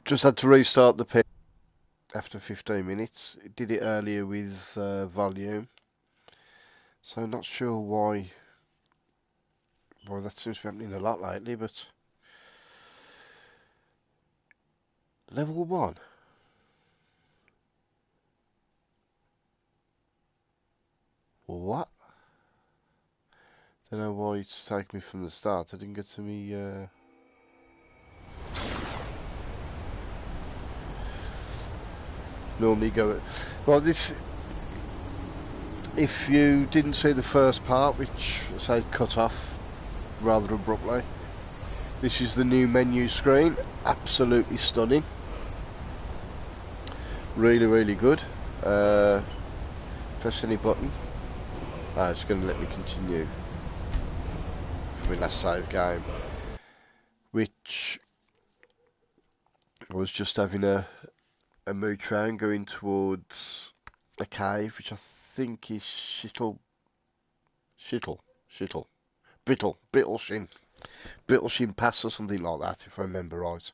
Just had to restart the pit after 15 minutes. It did it earlier with volume, so not sure why. Well, that seems to be happening a lot lately, but level 1. What? Don't know why it's taking me from the start. I didn't get to me. Normally go. Well, this. If you didn't see the first part, which I say cut off rather abruptly, this is the new menu screen. Absolutely stunning. Really, really good. Press any button. It's going to let me continue for my last save game, which I was just having a mood train going towards a cave, which I think is Brittleshin Pass or something like that, if I remember right.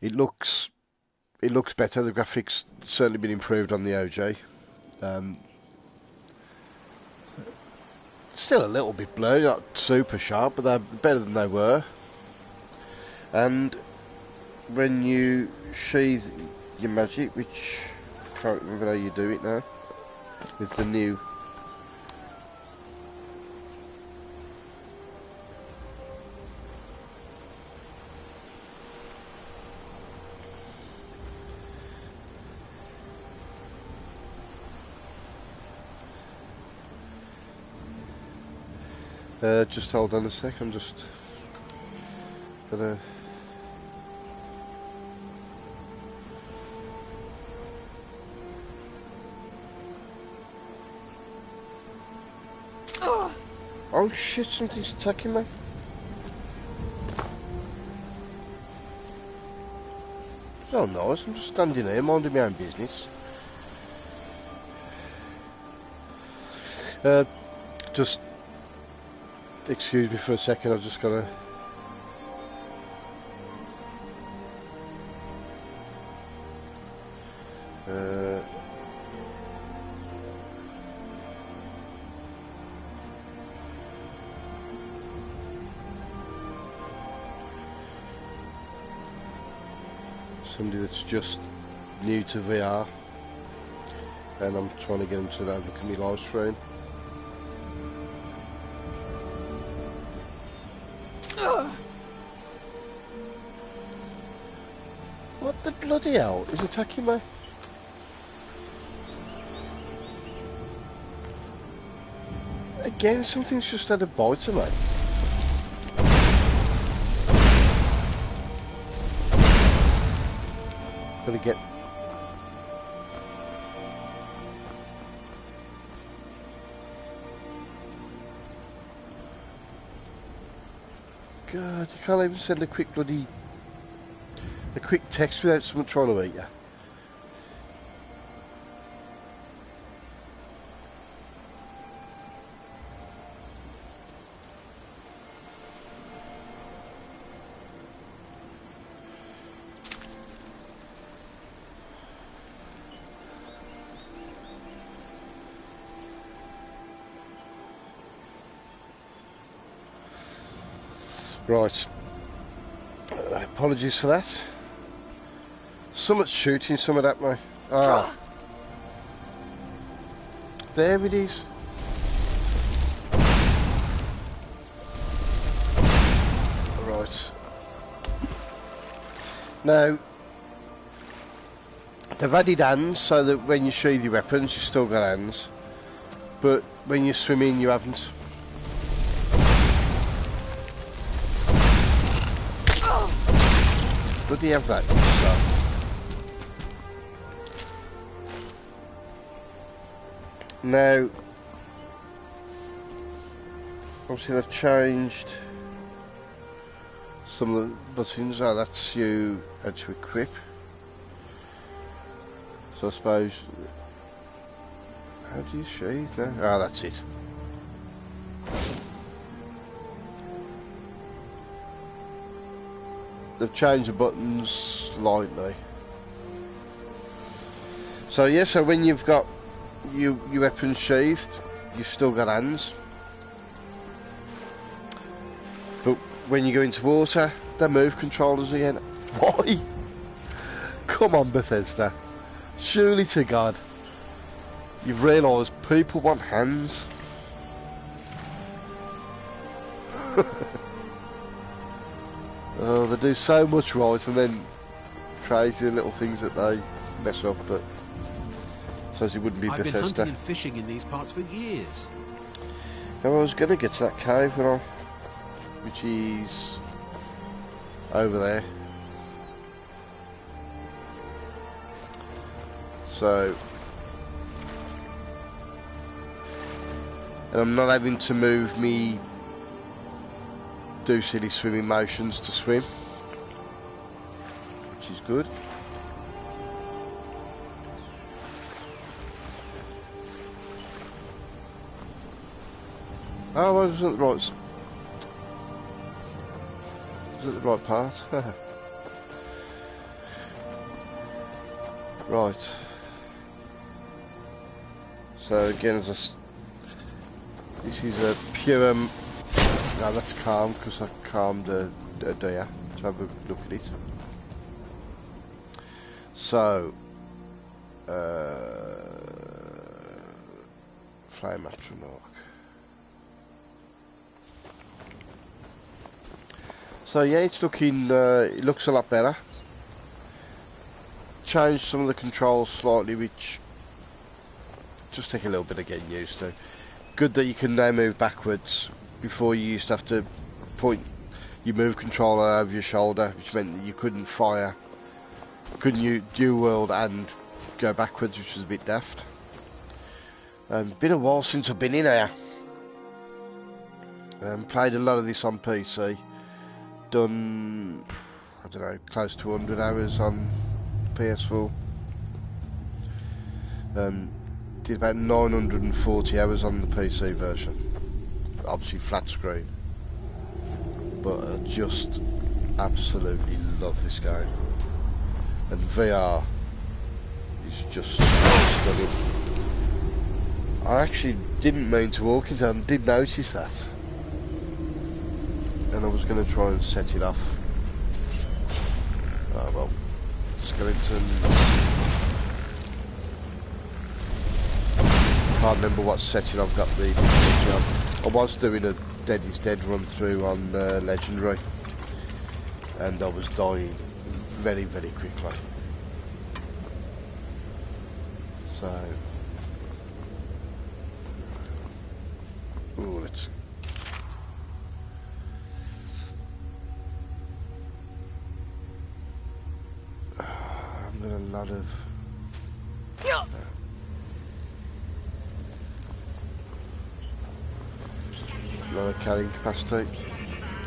It looks better. The graphics certainly been improved on the OJ. Still a little bit blurry, not super sharp, but they're better than they were. And when you sheathe your magic, which I can't remember how you do it now, with the new just hold on a sec, I'm just gonna oh shit, something's attacking me. Oh no, I'm just standing here minding my own business. Just excuse me for a second, I've just gotta somebody that's just new to VR, and I'm trying to get them to look at me live stream. What the bloody hell is attacking me? Again, something's just had a bite of me. Gotta get... God, you can't even send a quick text without someone trying to eat you. Right. Apologies for that. So much shooting, some of that, mate. Ah. There it is. Right. Now, they've added hands so that when you sheathe your weapons, you still got hands. But when you swim in, you haven't. Bloody have that stuff. Now, obviously they've changed some of the buttons. Oh, that's you how to equip. So I suppose, how do you sheathe now? Ah, that's it. they've changed the buttons slightly. So yeah, so when you've got your weapons sheathed, you've still got hands. But when you go into water, they move controllers again. Why? Come on, Bethesda. Surely to God, you've realised people want hands. Oh, they do so much right, and then crazy little things that they mess up, but I suppose it wouldn't be Bethesda. I've been hunting and fishing in these parts for years. Now, I was going to get to that cave, which is over there. So, and I'm not having to move me, do silly swimming motions to swim, which is good. Oh, I wasn't right. Was it the right part? Right. So again, this is a pure. No, that's calm because I calmed a deer to have a look at it. So, flame astronaut. So yeah, it's looking. It looks a lot better. Changed some of the controls slightly, which just take a little bit of getting used to. Good that you can now move backwards. Before you used to have to point your move controller over your shoulder, which meant that you couldn't fire, couldn't you dual world and go backwards, which was a bit daft. Been a while since I've been in here. Played a lot of this on PC. Done, I don't know, close to 100 hours on PS4. Did about 940 hours on the PC version. Obviously flat screen. But I just absolutely love this game. And VR is just stunning. I actually didn't mean to walk into it and did notice that. And I was going to try and set it off. Oh well. Skeleton. Can't remember what setting I've got the on. I was doing a Dead is Dead run through on Legendary. And I was dying very, very quickly. So... Ooh, let's... I've got a lot of... Yeah. A lot of carrying capacity.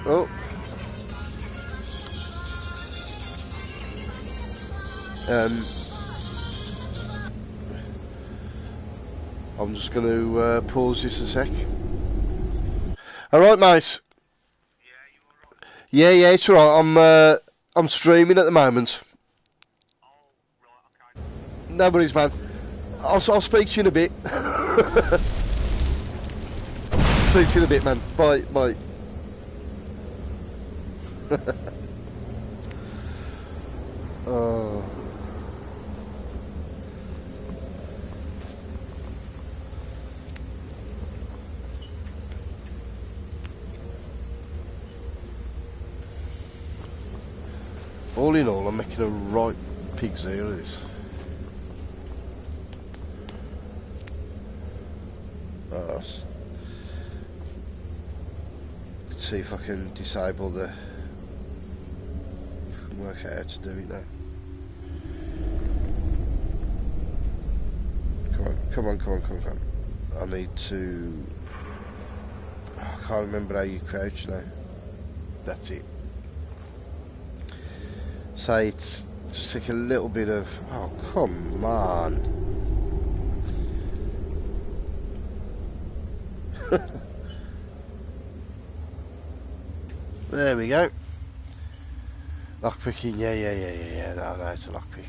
Oh! I'm just going to pause this a sec. Alright, mate. Yeah, it's alright. I'm streaming at the moment. No worries, man. I'll speak to you in a bit. Speak to you in a bit, man. Bye. Oh. All in all, I'm making a right pig's ear of this. Let's see if I can disable the... work out how to do it now. Come on. I need to... I can't remember how you crouch now. That's it. So it's just take a little bit of... Oh, come on. There we go. Lockpicking, yeah. No, it's a lockpick.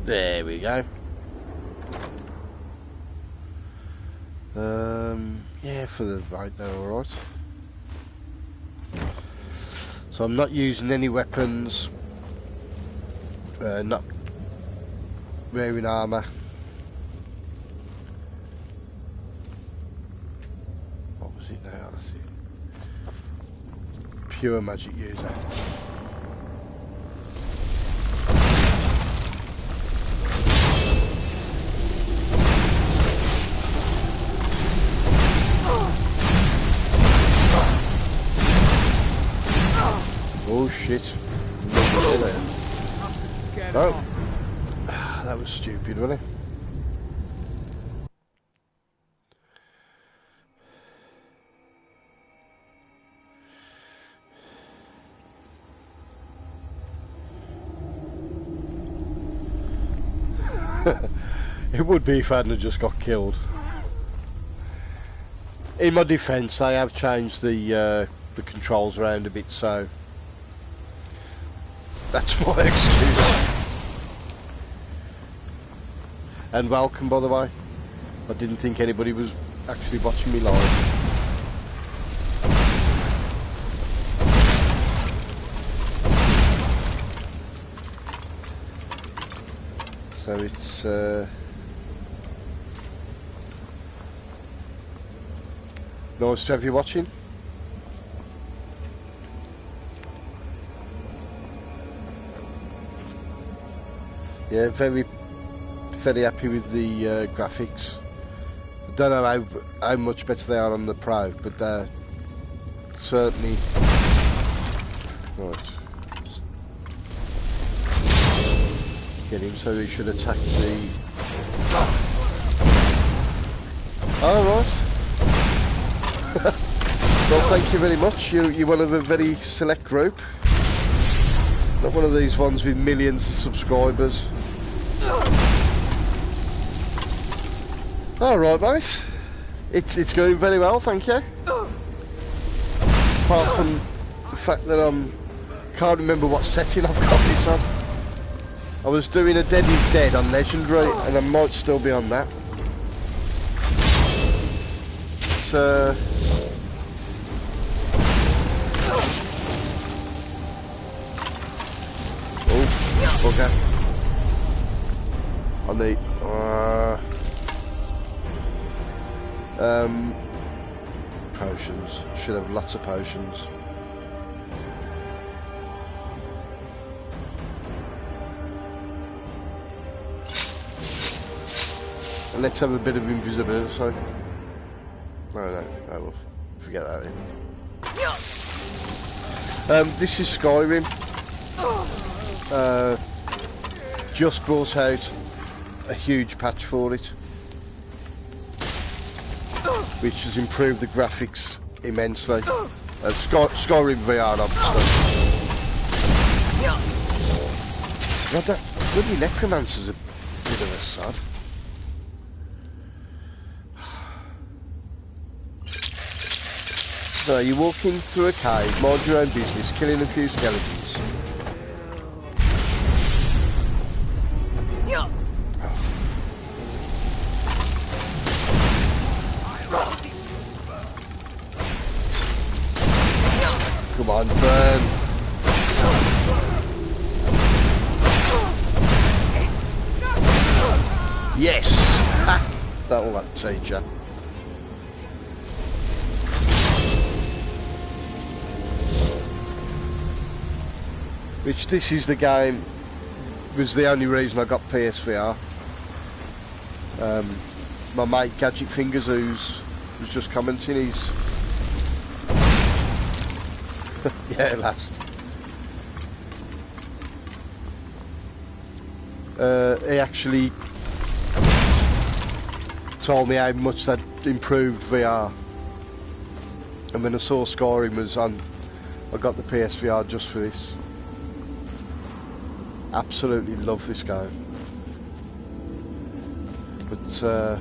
There we go. Yeah, for the right, they're alright. So I'm not using any weapons. Not wearing armour. What was it now? Let's see. Pure magic user. Oh shit. Oh. That was stupid, wasn't it? It would be if I hadn't just got killed. In my defence, I have changed the controls around a bit, so that's my excuse. And welcome, by the way. I didn't think anybody was actually watching me live. So it's nice to have you watching. Yeah, very happy with the graphics. I don't know how much better they are on the Pro, but they're certainly... Right. Get him, so he should attack the... Oh, right. Well, thank you very much. You're one of a very select group. Not one of these ones with millions of subscribers. Alright, mate. It's going very well, thank you. Apart from the fact that can't remember what setting I've got this on. I was doing a Dead is Dead on Legendary, and I might still be on that. But, oh, bugger. I need... potions. Should have lots of potions. And let's have a bit of invisibility, so... No, we'll forget that then. This is Skyrim. Just brought out a huge patch for it, which has improved the graphics immensely. Skyrim VR, obviously. God, that bloody necromancer's a bit of a sod. So you're walking through a cave, mind your own business, killing a few skeletons. Come on, burn. Yes! Ha! That'll teach you. Which this is the game, was the only reason I got PSVR. My mate Gadget Fingers, who's was just commenting, he's yeah, last. He actually told me how much that improved VR, and when I saw Skyrim was on, I got the PSVR just for this. Absolutely love this game. But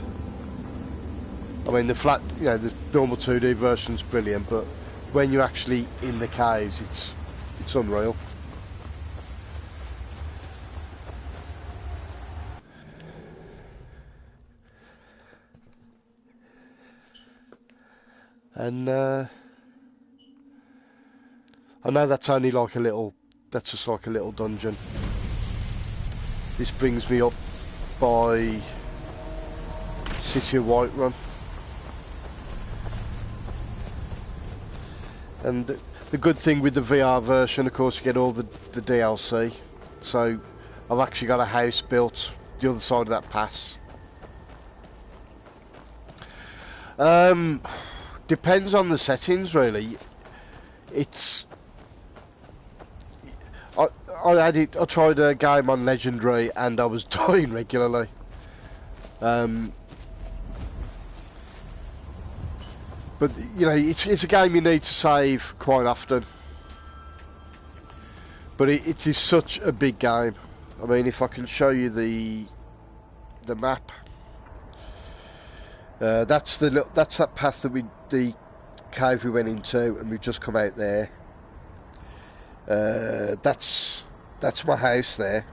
I mean, the flat, you know, the normal 2D version's brilliant, but when you're actually in the caves, it's unreal. And I know that's only like a little, that's just like a little dungeon. This brings me up by City of Whiterun. And the good thing with the VR version, of course, you get all the DLC. So I've actually got a house built the other side of that pass. Depends on the settings, really. It's I tried a game on Legendary and I was dying regularly. But you know, it's a game you need to save quite often. But it is such a big game. I mean, if I can show you the map, that's that path that the cave we went into, and we've just come out there. That's my house there,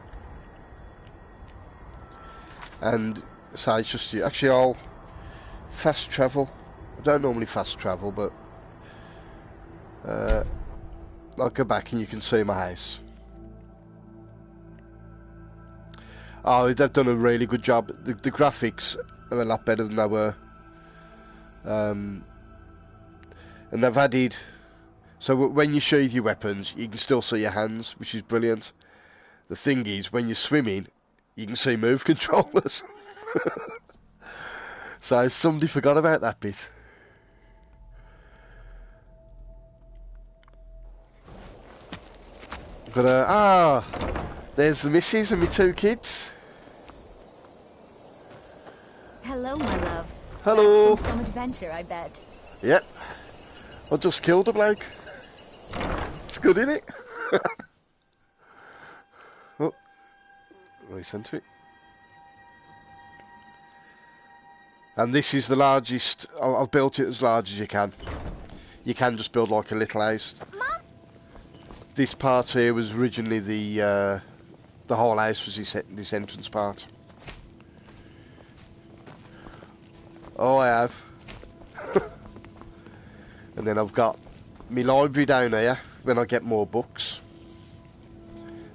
and so it's just actually I'll fast travel. I don't normally fast travel, but I'll go back and you can see my house. Oh, they've done a really good job. The graphics are a lot better than they were, and they've added. So when you sheathe your weapons, you can still see your hands, which is brilliant. The thing is, when you're swimming, you can see move controllers. So somebody forgot about that bit. But there's the missus and my 2 kids. Hello, my love. Hello. Back from some adventure, I bet. Yep. I just killed a bloke. It's good, isn't it? Oh, listen to it. And this is the largest. I've built it as large as you can. You can just build like a little house. Mom? This part here was originally the whole house was this entrance part. Oh, I have. And then I've got my library down here when I get more books.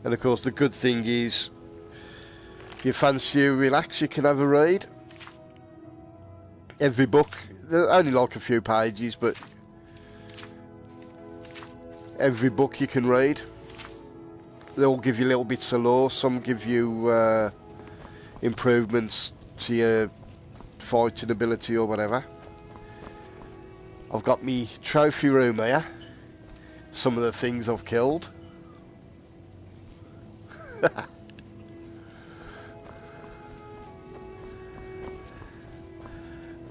And of course the good thing is, if you fancy you relax, you can have a read. Every book, they're only like a few pages, but every book you can read. They all give you little bits of lore. Some give you improvements to your fighting ability or whatever. I've got me trophy room here. Some of the things I've killed.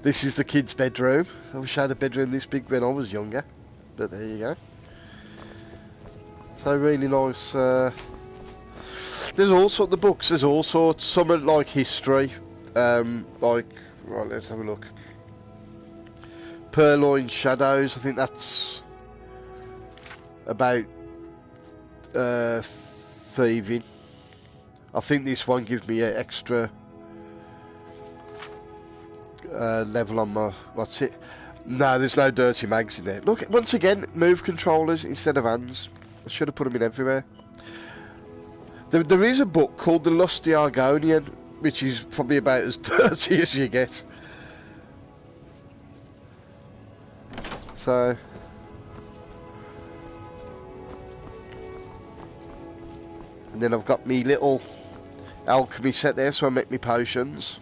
This is the kids' bedroom. I wish I had a bedroom this big when I was younger. But there you go. So really nice. There's all sorts of books. There's all sorts. Some are like history. Right, let's have a look. Purloin Shadows. I think that's about thieving. I think this one gives me an extra level on my... What's it? No, there's no dirty mags in there. Look, once again, move controllers instead of hands. I should have put them in everywhere. There is a book called The Lusty Argonian, which is probably about as dirty as you get. So... And then I've got me little alchemy set there, so I make me potions.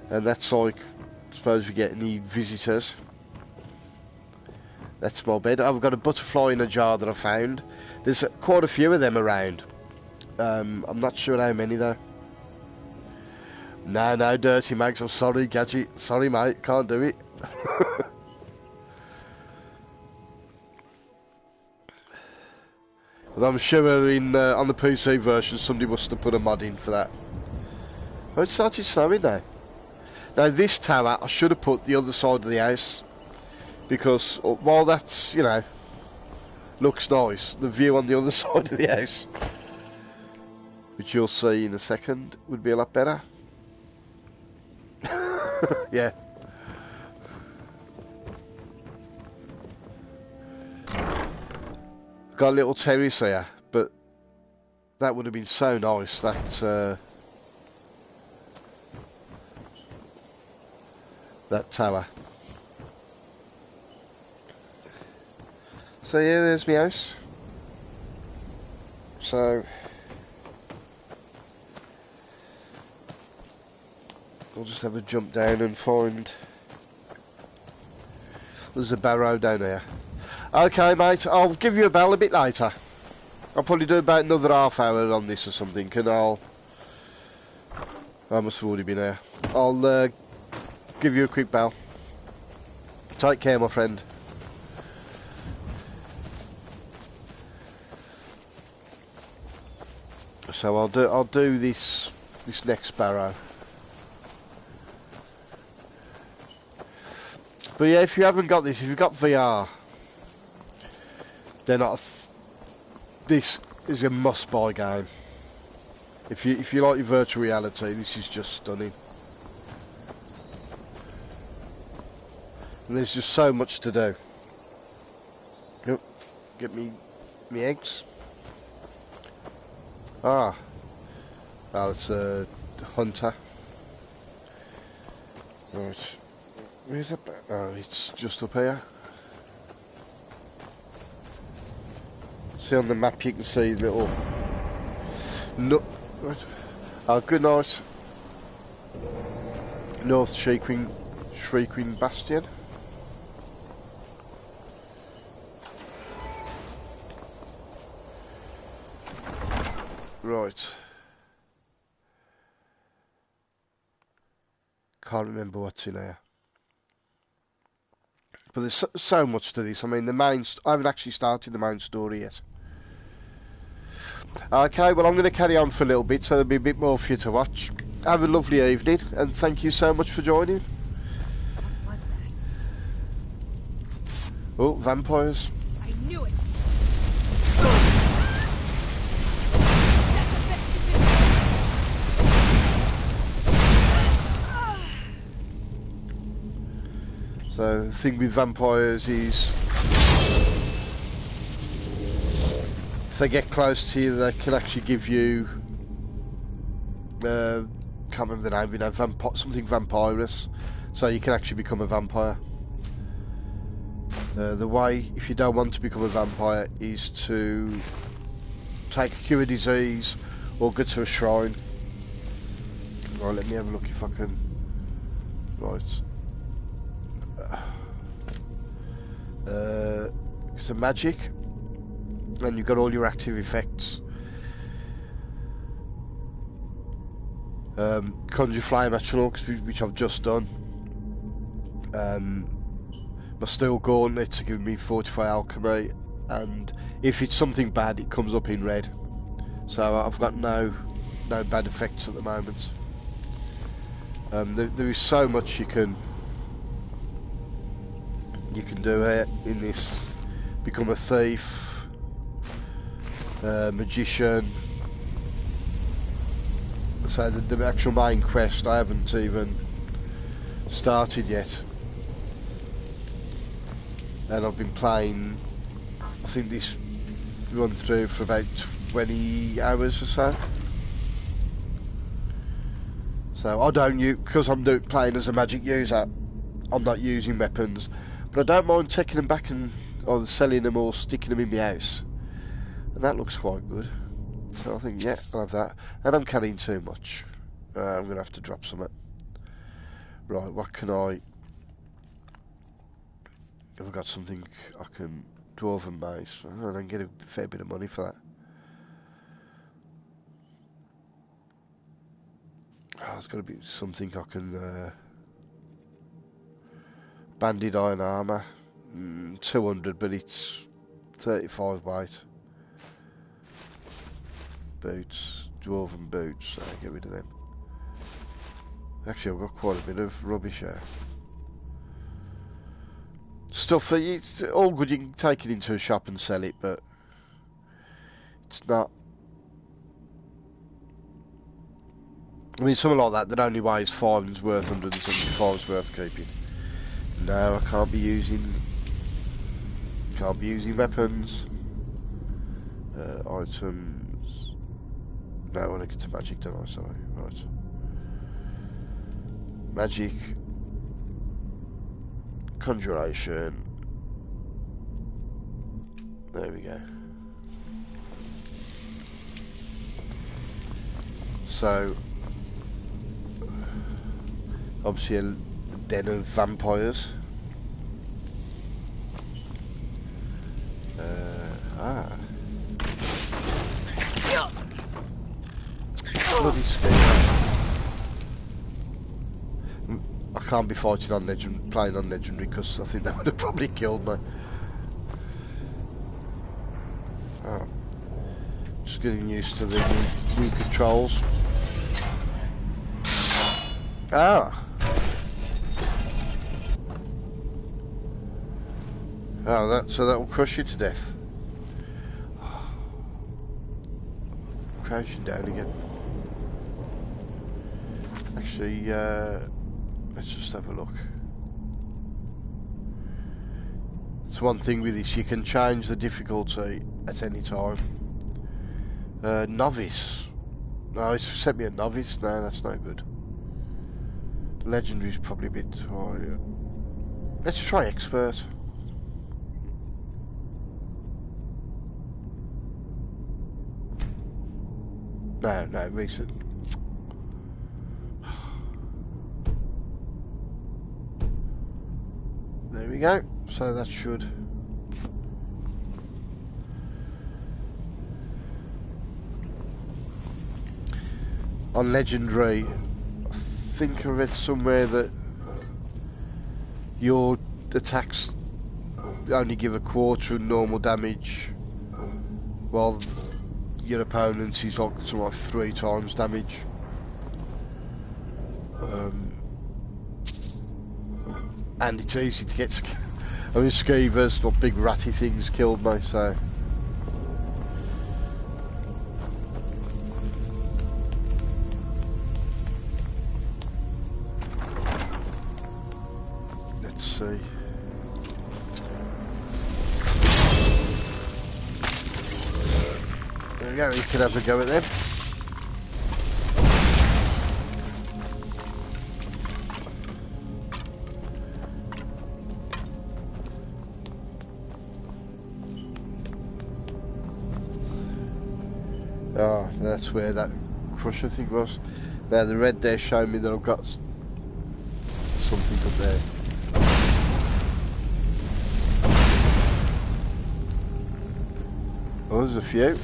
And that's like, I suppose we get any visitors. That's my bed. I've got a butterfly in a jar that I found. There's quite a few of them around. I'm not sure how many though. No, dirty mags. I'm sorry, Gadget. Sorry, mate. Can't do it. But I'm sure in on the PC version somebody must have put a mod in for that. Oh, it started snowing now. Now this tower I should have put the other side of the house, because while that's, you know, looks nice, the view on the other side of the house, which you'll see in a second, would be a lot better. Yeah. Got a little terrace here, but that would have been so nice, that tower. So yeah, there's my house. So I'll just have a jump down and find... There's a barrow down here. Okay, mate, I'll give you a bell a bit later. I'll probably do about another half hour on this or something, and I must have already been here. I'll give you a quick bell. Take care, my friend. So I'll do this next barrow. But yeah, if you haven't got this, if you've got VR, then this is a must-buy game. If you like your virtual reality, this is just stunning. And there's just so much to do. Yep. Get me eggs. Ah, it's a hunter. Right. Where's that? Oh, it's just up here. See on the map, you can see little. No. Oh, good night. North Shrieking Bastion. Right. Can't remember what's in here. But there's so much to this. I mean, I haven't actually started the main story yet. Okay, well, I'm going to carry on for a little bit, so there'll be a bit more for you to watch. Have a lovely evening, and thank you so much for joining. What was that? Oh, vampires. I knew it. So the thing with vampires is, if they get close to you, they can actually give you, can't remember the name, you know, something vampirus. So you can actually become a vampire. The way, if you don't want to become a vampire, is to take a cure disease or go to a shrine. Right, let me have a look if I can. Right. It's a magic, and you've got all your active effects. Conjure flame atronachs, which I've just done. My steel gauntlet's giving me 45 alchemy, and if it's something bad, it comes up in red. So I've got no bad effects at the moment. There is so much you can do here in this. Become a thief, magician. So the actual main quest I haven't even started yet, and I've been playing, I think, this run through for about 20 hours or so. So I don't use, because I'm playing as a magic user, I'm not using weapons, but I don't mind taking them back and either selling them or sticking them in my house, and that looks quite good. So I think, yeah, I'll have that. And I'm carrying too much. I'm going to have to drop some. Right, what can I... Have I got something I can... Dwarven mace. I can get a fair bit of money for that. Oh, there's got to be something I can... Banded iron armour. 200, but it's 35 weight. boots, dwarven boots, so get rid of them. Actually, I've got quite a bit of rubbish here. Stuff that it's all good, you can take it into a shop and sell it, but it's not. I mean, something like that only weighs 5 and is worth 175 is worth keeping. No, I can't be using weapons. Items. No, I want to get to magic, don't I? Sorry, right. Magic. Conjuration. There we go. So, obviously a den of vampires. Bloody scheme. I can't be fighting on playing on legendary because I think that would have probably killed me. Oh. Just getting used to the new controls. Ah. Oh, so that will crush you to death. Crouching down again. Actually, let's just have a look. It's one thing with this, you can change the difficulty at any time. Novice. No, it's set me a novice. No, that's no good. Legendary's probably a bit higher. Let's try expert. No, recent. There we go. So that should. On legendary, I think I read somewhere that your attacks only give a quarter of normal damage, while your opponent's is like something like 3 times damage. And it's easy to get. I mean, skeevers, not big ratty things, killed me. So. Let's see. There we go. You can have a go at them. Ah, that's where that crusher thing was. Now the red there showing me that I've got something up there. Oh, there's a few.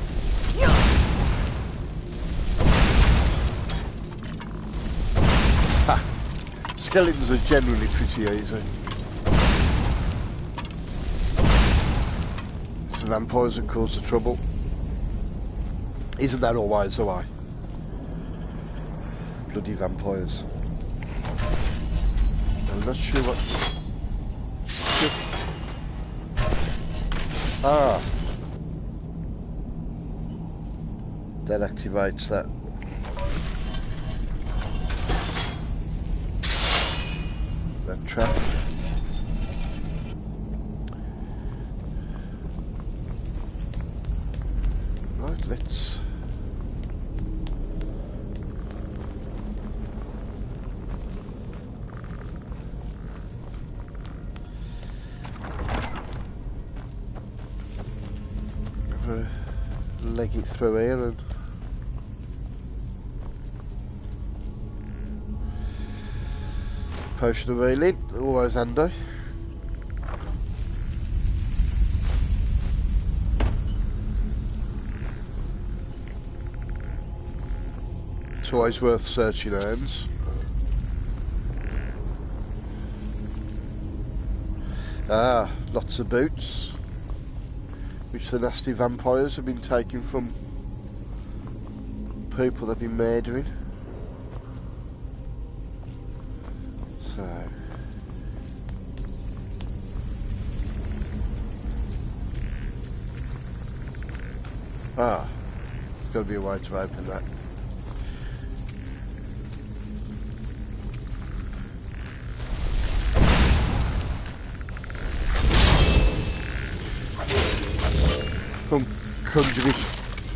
Ha! Skeletons are generally pretty easy. It's the vampires that cause the trouble. Isn't that always the way? Bloody vampires. I'm not sure what. Ah. That activates that. That trap. Right, let's. Leg it through here and potion of healing, always handy. It's always worth searching hands. Ah, lots of boots, which the nasty vampires have been taking from people they've been murdering. So... Ah, there's got to be a way to open that. Conjure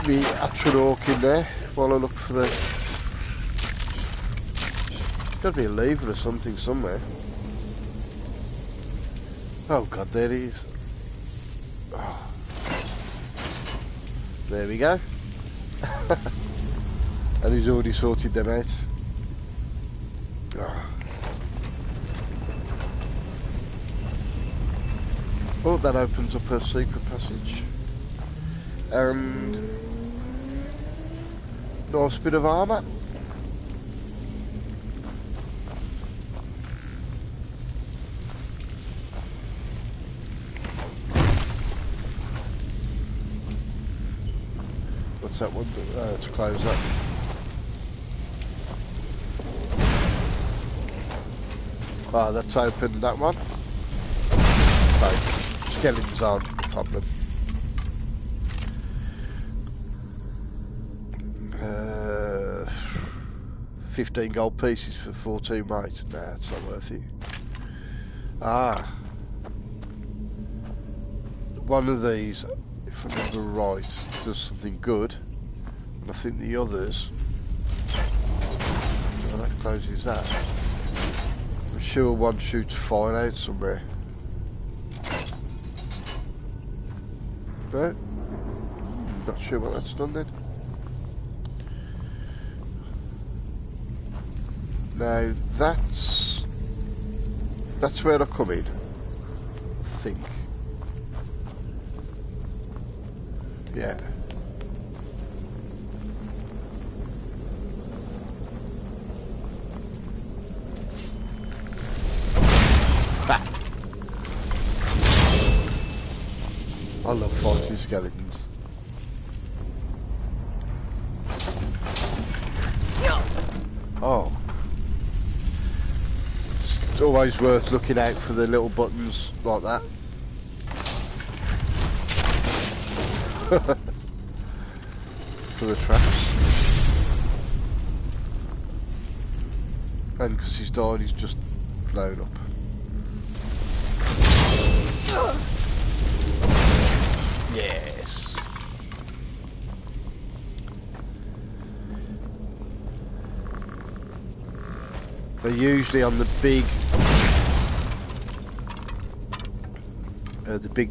me Atronach in there while I look for the... There's got to be a lever or something somewhere. Oh god, there he is. Oh. There we go. And he's already sorted them out. Oh. Oh, that opens up a secret passage. Nice bit of armour. What's that one? Let's close that. Ah, that's opened that one. So, skeletons aren't a problem. 15 gold pieces for 14 weight. Nah, it's not worth it. Ah. One of these, if I remember right, does something good. And I think the others... Well, that closes that. I'm sure one shoots fire out somewhere. No? Not sure what that's done then. Now that's where I come in, I think. Yeah. Ha! I love fighting skeletons. Oh. It's always worth looking out for the little buttons like that. For the traps. And because he's died, he's just blown up. Yes. They're usually on the big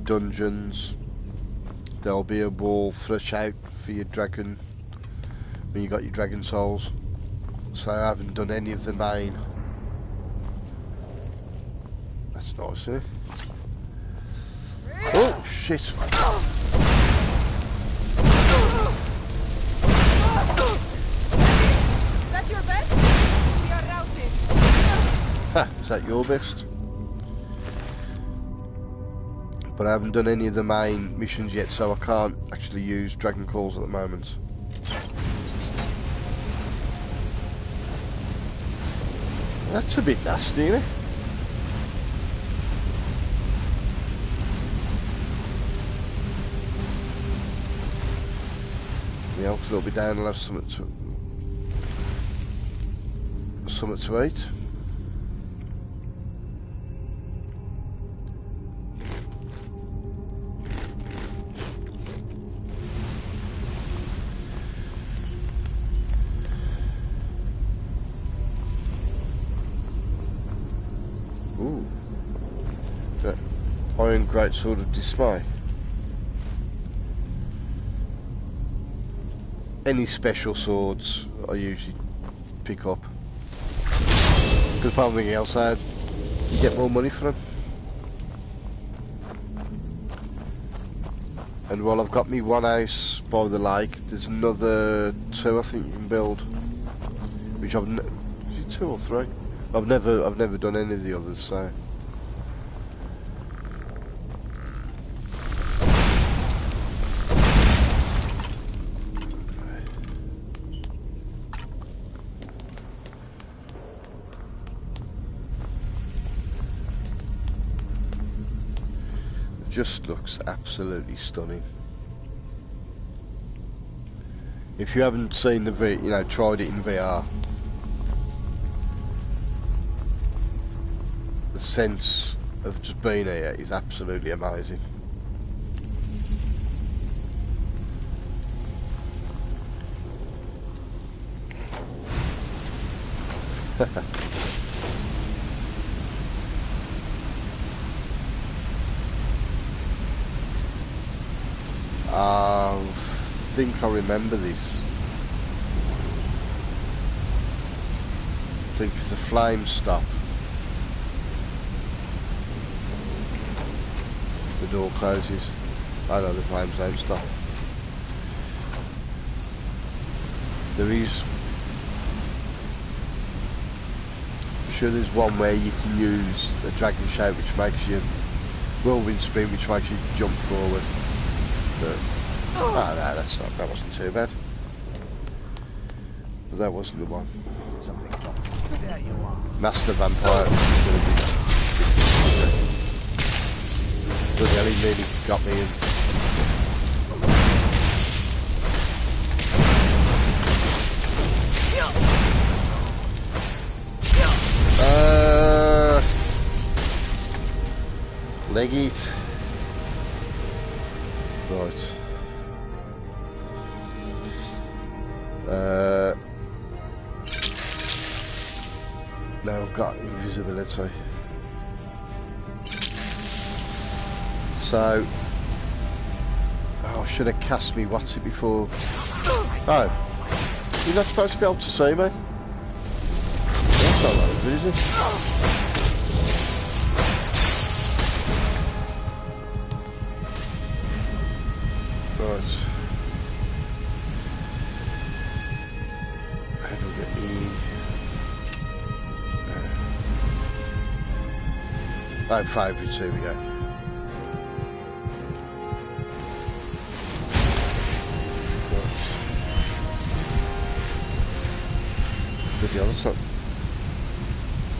dungeons. There'll be a wall thresh out for your dragon when you got your dragon souls. So I haven't done any of the main. That's nice, eh? Oh shit! That's your best? We are routed. Ha! Is that your best? But I haven't done any of the main missions yet, so I can't actually use dragon calls at the moment. That's a bit nasty, isn't it? The health will be down. I'll have something to eat. Ooh. The Iron Greatsword of Dismay. Any special swords I usually pick up. Because for everything else you get more money for them. And while I've got me one house by the lake, there's another two I think you can build. Which I've is it 2 or 3? I've never done any of the others, so. just looks absolutely stunning. If you haven't seen the tried it in VR, the sense of just being here is absolutely amazing. I think I remember this. I think if the flames stop, the door closes. I know the flames don't stop. There is, I'm sure there's one where you can use a dragon shape which makes you whirlwind spin, which makes you jump forward. But, oh no, that wasn't too bad. But that wasn't the one. Something's not. There you are. Master Vampire. Bloody hell, he nearly got me in. Leg it. Right. Now I've got invisibility. So, oh, I should have cast me what's it before. Oh, you're not supposed to be able to see me. That's not like it, is it? Right. How do we get me? Oh, favourites, here we go. With the other side.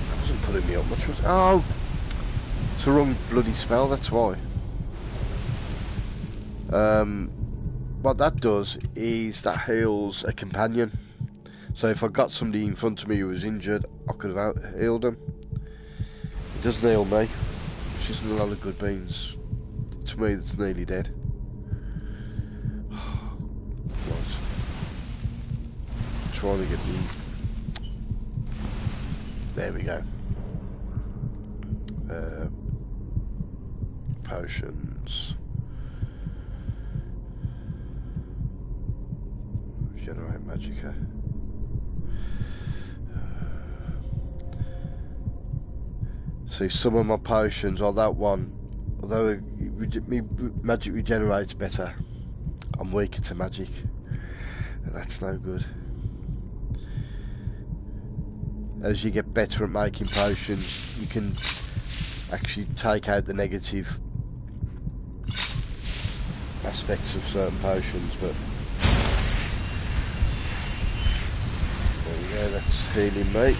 That wasn't putting me up much, was it? Oh! It's the wrong bloody spell, that's why. What that does is that heals a companion. So if I got somebody in front of me who was injured, I could have healed them. It doesn't heal me, which isn't a lot of good beans. To me, that's nearly dead. Right. Trying to get the... There we go. Potions. Generate magicka. See, some of my potions, or that one, although magic regenerates better, I'm weaker to magic, and that's no good. As you get better at making potions, you can actually take out the negative aspects of certain potions, but there we go, that's healing me.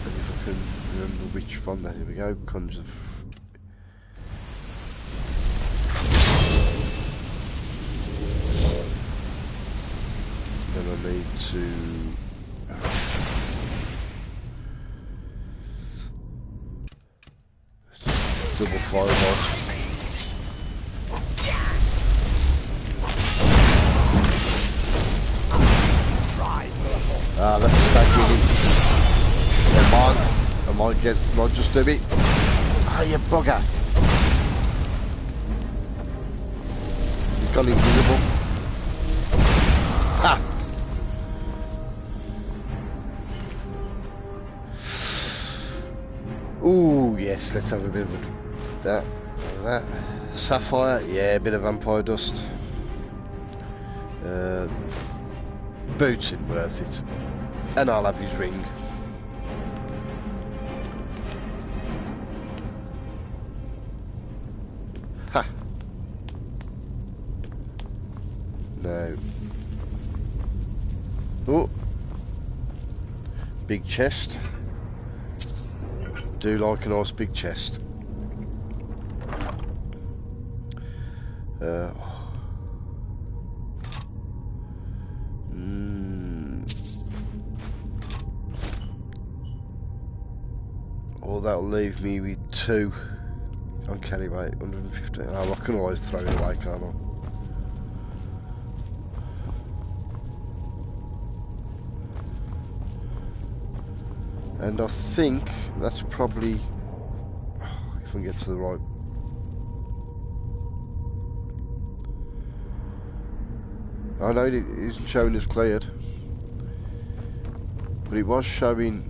And if I can remember which one, there we go, comes of... Then I need to... double fireball. Let's start getting. Come on. I might just do it. Ah, you bugger. You've gone invisible. Ha! Ooh, yes, let's have a bit of that. Sapphire, yeah, a bit of vampire dust. Boots isn't worth it. And I'll have his ring. Ha! No. Oh! Big chest. Do like a nice big chest. Or that'll leave me with 2 on carry weight, 115. Oh, I can always throw it away, can't I? And I think that's probably, if I can get to the right. I know it isn't showing as cleared, but it was showing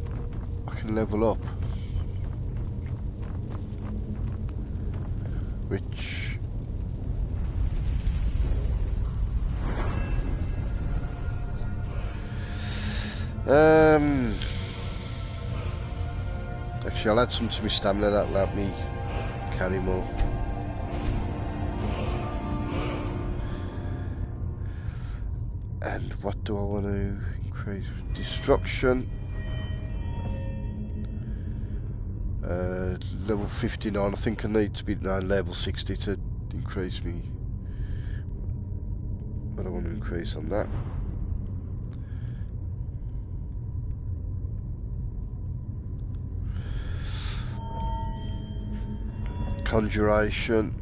I can level up, which actually I'll add some to my stamina, that'll help me carry more. And what do I want to increase? Destruction. Level 59, I think I need to be level 60 to increase me. But I want to increase on that. Conjuration.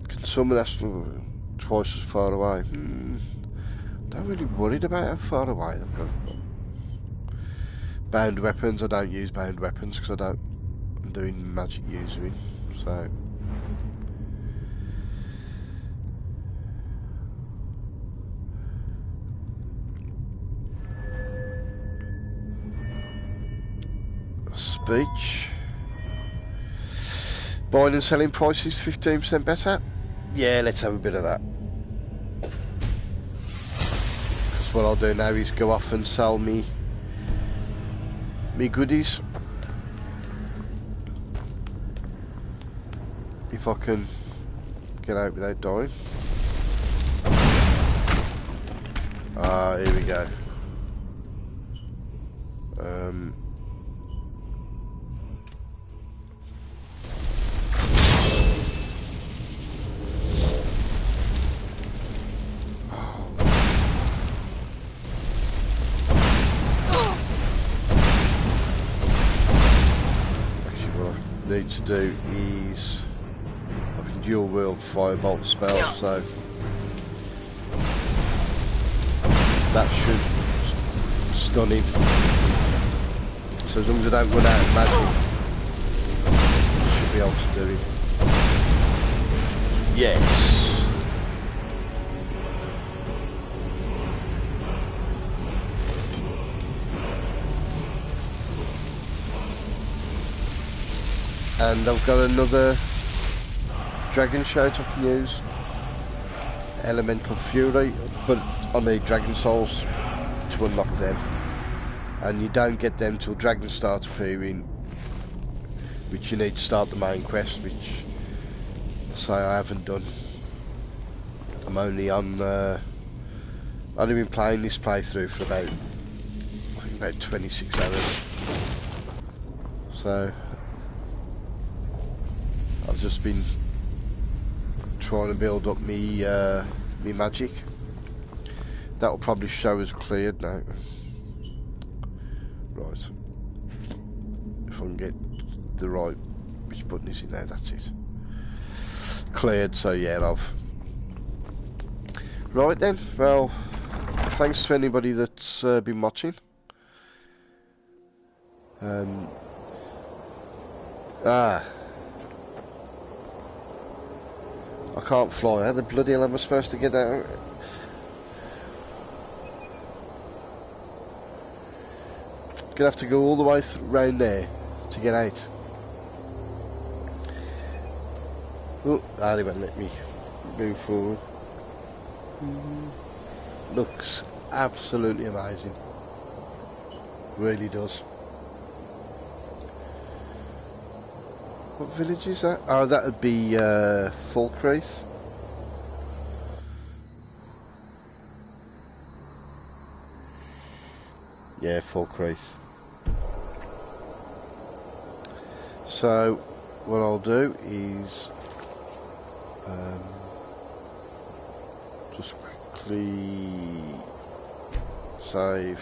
Can summon astral twice as far away. Don't really worried about how far away I've got. Bound weapons, I don't use bound weapons because I'm doing magic using, so. Speech. Buying and selling prices 15% better? Yeah, let's have a bit of that. Because what I'll do now is go off and sell me goodies. If I can get out without dying. Here we go. Need to do is I can dual wield firebolt spell, so that should stun him. So as long as I don't run out of magic, I should be able to do it. Yes. And I've got another dragon shout I can use, Elemental Fury, but I need dragon souls to unlock them, and you don't get them till dragons start appearing, which you need to start the main quest, which say I haven't done. I'm only on I've only been playing this playthrough for I think about 26 hours, so I've just been trying to build up me magic. That will probably show as cleared now. Right. If I can get the right, which button is it now? That's it. Cleared. So yeah, I've. Right then. Well, thanks to anybody that's been watching. I can't fly. How the bloody hell am I supposed to get out? Gonna have to go all the way round there to get out. Oh, they won't let me move forward. Looks absolutely amazing. Really does. What village is that? Oh, that would be Falkreath. Yeah, Falkreath. So, what I'll do is Um, just quickly save.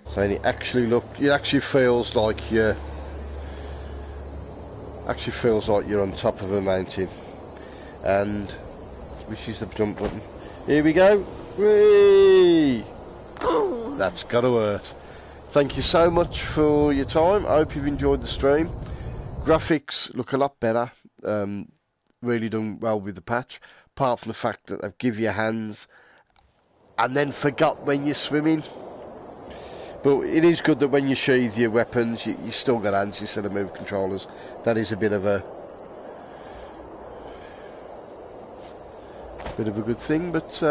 So it actually feels like you're on top of a mountain, and which is the jump button. Here we go. Whee! That's gotta hurt. Thank you so much for your time. I hope you've enjoyed the stream. Graphics look a lot better. Really done well with the patch, apart from the fact that they've give you hands and then forgot when you're swimming. But it is good that when you sheathe your weapons, you still got hands instead of move controllers. That is a bit of a good thing, but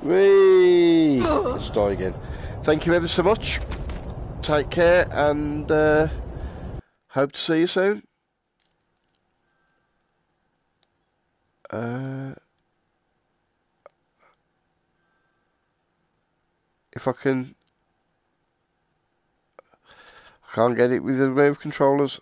let's die again. Thank you ever so much. Take care, and hope to see you soon. If I can't get it with the move controllers.